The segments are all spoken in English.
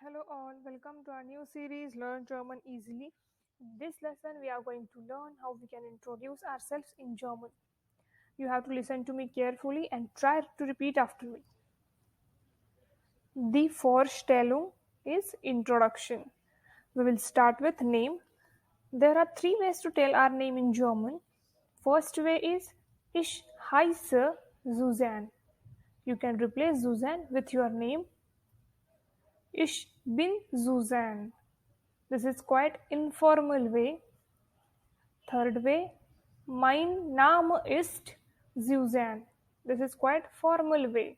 Hello all, welcome to our new series Learn German Easily. In this lesson we are going to learn how we can introduce ourselves in German. You have to listen to me carefully and try to repeat after me. Die Vorstellung is introduction. We will start with name. There are three ways to tell our name in German. First way is Ich heiße Susanne. You can replace Susanne with your name. Ich bin Susanne. This is quite informal way. Third way, mein Name ist Susanne. This is quite formal way.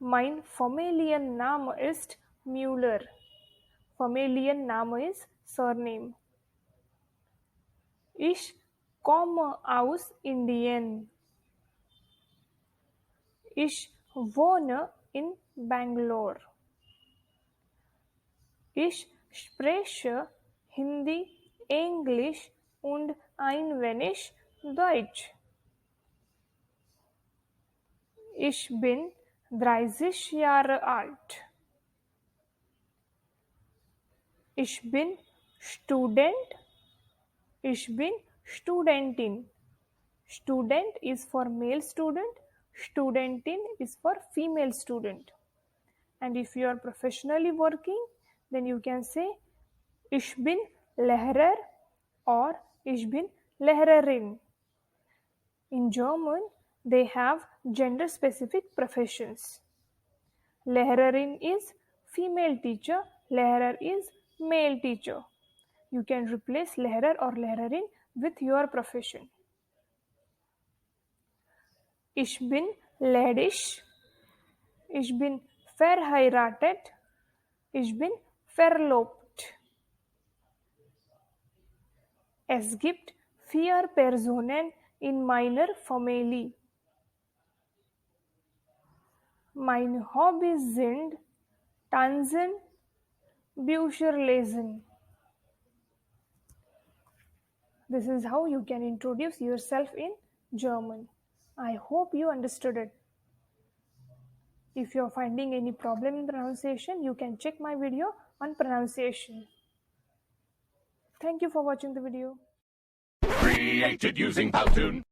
Mein Familienname ist Müller. Familienname is surname. Ich komme aus Indien. Ich wohne in Bangalore. Ich spreche Hindi, Englisch und ein wenig Deutsch. Ich bin 30 Jahre alt. Ich bin Student. Ich bin Studentin. Student is for male student. Studentin is for female student. And if you are professionally working, then you can say Ich bin Lehrer or Ich bin Lehrerin. In German, they have gender-specific professions. Lehrerin is female teacher, Lehrer is male teacher. You can replace Lehrer or Lehrerin with your profession. Ich bin ledig. Ich bin verheiratet. Ich bin verlobt. Es gibt 4 Personen in meiner Familie. Meine Hobbys sind Tanzen, Bücher lesen. This is how you can introduce yourself in German. I hope you understood it. If you are finding any problem in pronunciation, you can check my video on pronunciation. Thank you for watching the video. Created using Powtoon.